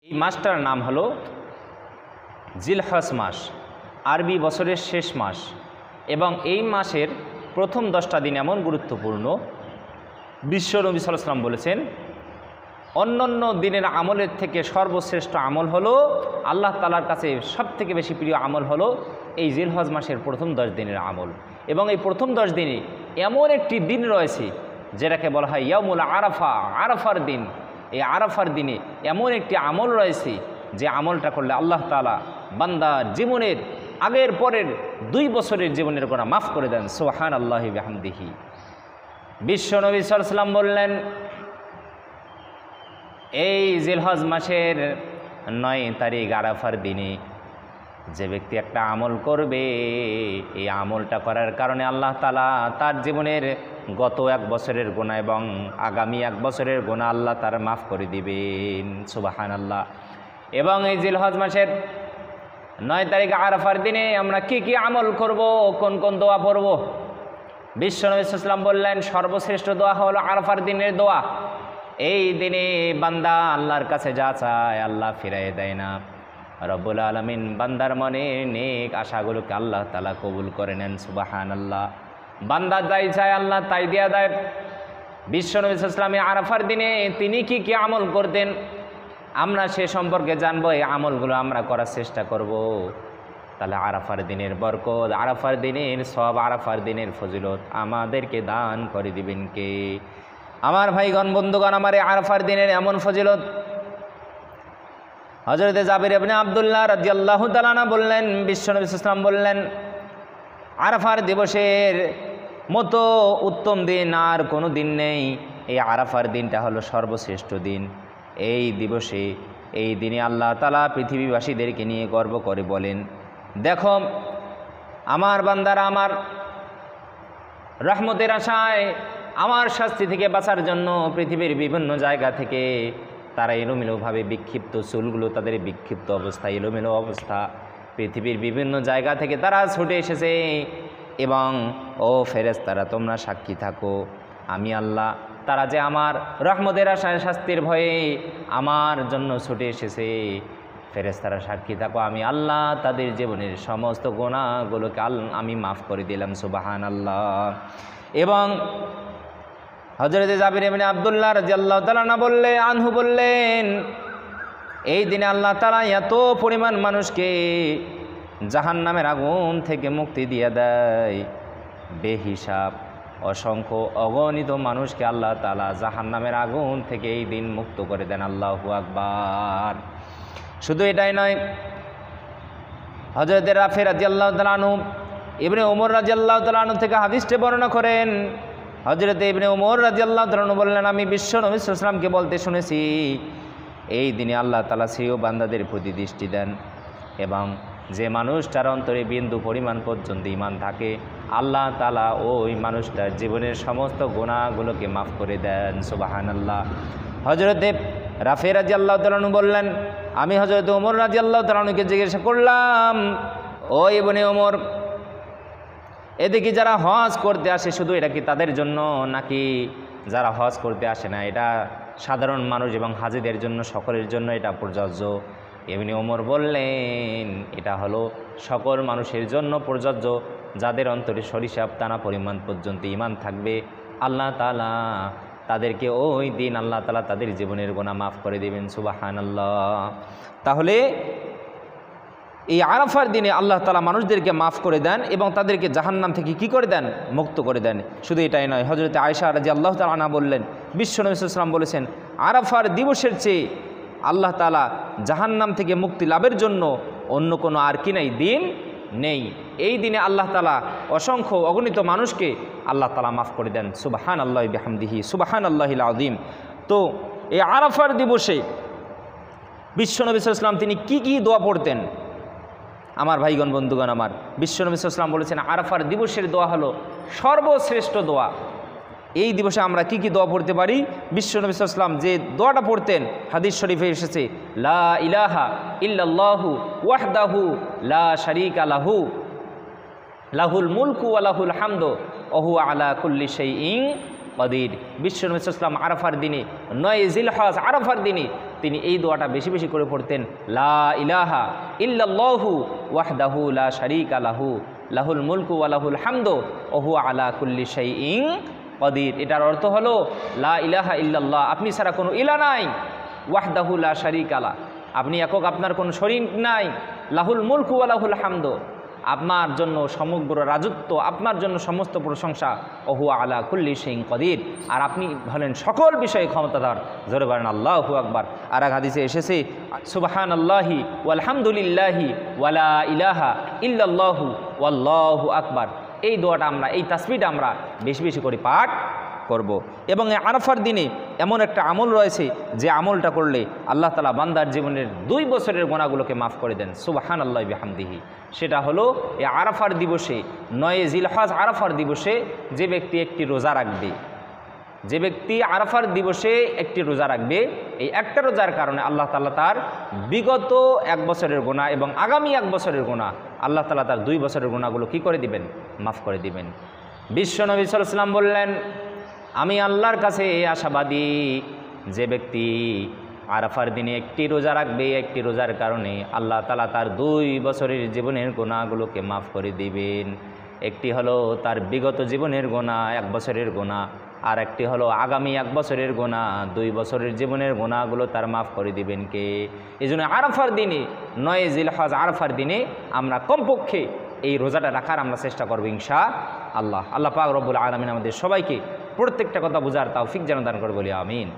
এই মাসটার নাম হলো জিলহজ মাস, আরবি বছরের শেষ মাস। এবং এই মাসের প্রথম 10টা দিন এমন গুরুত্বপূর্ণ, বিশ্ব নবী সাল্লাল্লাহু আলাইহি ওয়াসাল্লাম বলেছেন অন্যান্য দিনের আমলের থেকে সর্বশ্রেষ্ঠ আমল হলো, আল্লাহ তাআলার কাছে সবথেকে বেশি প্রিয় আমল হলো এই জিলহজ মাসের প্রথম 10 দিনের আমল। এবং এই প্রথম 10 দিনে এমন একটি দিন রয়েছে যেটাকে বলা হয় ইয়াউমুল আরাফা, আরাফার দিন। এই আরাফার দিনে এমন একটি আমল রয়েছে যে আমলটা করলে আল্লাহ তাআলা বান্দার জীবনের আগের পরের 2 বছরের জীবনের গুনাহ মাফ করে দেন। সুবহানাল্লাহি ওয়া বিহামদিহি। বিশ্ব নবী সাল্লাল্লাহু আলাইহি ওয়াসাল্লাম বললেন এই জিলহজ মাসের 9 তারিখ আরাফার দিনে যে ব্যক্তি একটা আমল করবে, এই আমলটা করার কারণে আল্লাহ তাআলা তার জীবনের গত 1 বছরের গুনাহ এবং আগামী 1 বছরের গুনাহ আল্লাহ তার মাফ করে দিবেন। সুবহানাল্লাহ। এবং এই জিলহজ মাসের 9 তারিখ আরাফার দিনে আমরা কি কি আমল করব, কোন কোন দোয়া পড়ব? বিশ্ব নবী সাল্লাল্লাহু আলাইহি ওয়াসাল্লাম বললেন সর্বশ্রেষ্ঠ দোয়া হলো আরাফার দিনের দোয়া। এই দিনে বান্দা আল্লাহর কাছে যা চায় আল্লাহ ফিরাই দেয় না। রব্বুল আলামিন বান্দার মনে নেক আশাগুলোকে আল্লাহ তাআলা কবুল করে নেন। সুবহানাল্লাহ। বান্দা যাই চায় আল্লাহ তাই দিয়া দেয়। বিশ্ব নবী সাল্লাল্লাহু আলাইহি ওয়াসাল্লাম আরাফার দিনে তিনি কি কি আমল করতেন আমরা সে সম্পর্কে জানবো। এই আমলগুলো আমরা করার চেষ্টা করব। তাহলে আরাফার দিনের বরকত, আরাফার দিনের সব, আরাফার দিনের ফজিলত আমাদেরকে দান করে দিবেন কে? আমার ভাইগণ, বন্ধুগণ, আমার এই আরাফার দিনের এমন ফজিলত হযরত জাবির ইবনে আব্দুল্লাহ রাদিয়াল্লাহু তাআলা আনহু বললেন, বিশ্ব নবী সাল্লাল্লাহু আলাইহি ওয়াসাল্লাম বললেন আরাফার দিবসের মতো উত্তম দিন আর কোনো দিন নেই। এই আরাফার দিনটা হলো সর্বশ্রেষ্ঠ দিন। এই দিবসে, এই দিনে আল্লাহ তাআলা পৃথিবীবাসীদেরকে নিয়ে গর্ব করে বলেন, দেখো আমার বান্দারা আমার রহমতের আশায় আমার শাস্তি থেকে বাঁচার জন্য পৃথিবীর বিভিন্ন জায়গা থেকে তারা এলোমেলোভাবে বিক্ষিপ্ত চুলগুলো, তাদের বিক্ষিপ্ত অবস্থা, এলোমেলো অবস্থা, পৃথিবীর বিভিন্ন জায়গা থেকে তারা ছুটে এসেছে। এবং ও ফেরেশতারা তোমরা সাক্ষী থাকো, আমি আল্লাহ তারা যে আমার রহমতের আশায় শাস্তির ভয়ে আমার জন্য ছুটে এসেছে, ফেরেশতারা সাক্ষী থাকো আমি আল্লাহ তাদের জীবনের সমস্ত গুনাহগুলোকে আমি মাফ করে দিলাম। সুবহানাল্লাহ। এবং হযরত জাবির ইবনে আব্দুল্লাহ রাদিয়াল্লাহু তাআলা আনহু বললেন এই দিনে আল্লাহ তাআলা এত পরিমাণ মানুষকে জাহান্নামের আগুন থেকে মুক্তি দিয়ে দেয়, বেহিসাব অসংখ্য অগণিত মানুষকে আল্লাহ তাআলা জাহান্নামের আগুন থেকে এই দিন মুক্ত করে দেন। আল্লাহু আকবার। শুধু এটাই নয়, হযরত রাফি রাদিয়াল্লাহু তাআলা আনহু ইবনে ওমর রাদিয়াল্লাহু তাআলা আনহু থেকে হাদিসটি বর্ণনা করেন। হযরত ইবনে ওমর রাদিয়াল্লাহু তাআলা আনহু বললেন আমি বিশ্ব নবী সাল্লাল্লাহু আলাইহি ওয়াসাল্লামকে বলতে শুনেছি এই দিনে আল্লাহ তাআলা সেই বান্দাদের প্রতি দৃষ্টি দেন এবং যে মানুষটার অন্তরে বিন্দু পরিমাণ পর্যন্ত ঈমান থাকে আল্লাহ তাআলা ওই মানুষটার জীবনের সমস্ত গুনাহগুলোকে মাফ করে দেন। সুবহানাল্লাহ। হযরত রাফি রাদিয়াল্লাহু তাআলা আনহু বললেন আমি হযরত ওমর রাদিয়াল্লাহু তাআলা আনহুকে জিজ্ঞাসা করলাম, ও ইবনে ওমর, এদিকে যারা হজ করতে আসে শুধু এটা কি তাদের জন্য, নাকি যারা হজ করতে আসে না এটা সাধারণ মানুষ এবং হাজিদের জন্য, সকলের জন্য এটা প্রযোজ্য? ইবনে ওমর বললেন এটা হলো সকল মানুষের জন্য প্রযোজ্য যাদের অন্তরে সরিষাব দানা পরিমাণ পর্যন্ত ঈমান থাকবে। আল্লাহ তাআলা তাদেরকে ওই দিন আল্লাহ তাআলা তাদের জীবনের গুনাহ মাফ করে দেবেন। সুবহানাল্লাহ। তাহলে এই আরাফার দিনে আল্লাহ তাআলা মানুষদেরকে মাফ করে দেন এবং তাদেরকে জাহান্নাম থেকে কি করে দেন? মুক্ত করে দেন। শুধু এটাই নয়, হযরত আয়েশা রাদিয়াল্লাহু তাআলা আনহা বললেন বিশ্ব নবী সাল্লাল্লাহু আলাইহি ওয়াসাল্লাম বলেছেন আরাফার দিবসের চেয়ে আল্লাহ তাআলা জাহান্নাম থেকে মুক্তি লাভের জন্য অন্য কোনো আর কি নাই, দিন নেই। এই দিনে আল্লাহ তাআলা অসংখ্য অগণিত মানুষকে আল্লাহ তাআলা মাফ করে দেন। সুবহানাল্লাহি বিহামদিহি, সুবহানাল্লাহিল আযীম। তো এই আরাফার দিবসে বিশ্ব নবী সাল্লাল্লাহু আলাইহি ওয়াসাল্লাম তিনি কি কি দোয়া পড়তেন? আমার ভাইগণ, বন্ধুগণ, আমার বিশ্ব নবী সাল্লাল্লাহু আলাইহি ওয়াসাল্লাম বলেছেন আরাফার দিবসের দোয়া হলো সর্বশ্রেষ্ঠ দোয়া। এই দিবসে আমরা কি কি দোয়া পড়তে পারি? বিশ্ব নবী সাল্লাল্লাহু আলাইহি ওয়াসাল্লাম যে দোয়াটা পড়তেন হাদিস শরীফে এসেছে, লা ইলাহা ইল্লাল্লাহু ওয়াহদাহু লা শারীকা লাহু লাহুল মুলকু ওয়া লাহুল হামদু ওয়া হুয়া আলা কুল্লি শাইইন কাদির। বিশ্ব নবী সাল্লাল্লাহু আলাইহি ওয়াসাল্লাম আরাফার দিনে 9 জিলহজ আরাফার দিনে তিনি এই দোয়াটা বেশি বেশি করে পড়তেন, লা ইলাহা ইল্লাল্লাহু ওয়াহদাহু লা শারীকা লাহু লাহুল মুলকু ওয়া লাহুল হামদু ওয়া হুয়া আলা কুল্লি শাইইন কদির। এটার অর্থ হলো লা ইলাহা ইল্লাল্লাহ, আপনি ছাড়া কোনো ইলা নাই, ওয়াহদাহু লা শারীকা লা, আপনি একক, আপনার কোনো শরীক নাই, লাহুল মুলকু ওয়া লাহুল হামদু, আপনার জন্য সমগ্র রাজত্ব, আপনার জন্য সমস্ত প্রশংসা, ওহু আলা কুল্লি শাইইন কদির, আর আপনি হলেন সকল বিষয়ে ক্ষমতাধর। জোরে বলেন আল্লাহু আকবার। আর এক হাদিসে এসেছে সুবহানাল্লাহি ওয়ালহামদুলিল্লাহি ওয়ালা ইলাহা ইল্লাল্লাহু ওয়াল্লাহু আকবার। এই দোয়াটা আমরা, এই তাসবিহটা আমরা বেশি বেশি করে পাঠ করব। এবং এই আরাফার দিনে এমন একটা আমল রয়েছে যে আমলটা করলে আল্লাহ তাআলা বান্দার জীবনের 2 বছরের গুনাহগুলোকে মাফ করে দেন, সুবহানাল্লাহি বিহামদিহি। সেটা হলো এই আরাফার দিবসে, 9 জিলহজ আরাফার দিবসে যে ব্যক্তি একটি রোজা রাখবে, যে ব্যক্তি আরাফার দিবসে একটি রোজা রাখবে, এই একটা রোজার কারণে আল্লাহ তাআলা তার বিগত 1 বছরের গুনাহ এবং আগামী 1 বছরের গুনাহ, আল্লাহ তাআলা তার 2 বছরের গুনাহগুলো কী করে দিবেন? মাফ করে দিবেন। বিশ্বনবী সাল্লাল্লাহু আলাইহি ওয়াসাল্লাম বললেন, আমি আল্লাহর কাছে আশাবাদী, যে ব্যক্তি আরাফার দিনে একটি রোজা রাখবে, একটি রোজার কারণে আল্লাহ তাআলা তার 2 বছরের জীবনের গুনাহগুলোকে মাফ করে দিবেন। একটি হলো তার বিগত জীবনের গুনাহ, 1 বছরের গুনাহ, আর একটি হলো আগামী 1 বছরের গুনাহ, 2 বছরের জীবনের গুনাহগুলো তার মাফ করে দিবেন কে? এই জন্য আরাফার দিনে, 9 জিলহজ আরাফার দিনে আমরা কমপক্ষে এই রোজাটা রাখার আমরা চেষ্টা করব ইনশাআল্লাহ। আল্লাহ পাক রব্বুল আলামিন আমাদের সবাইকে প্রত্যেকটা কথা বোঝার তৌফিক যেন দান করে, বলি আমিন।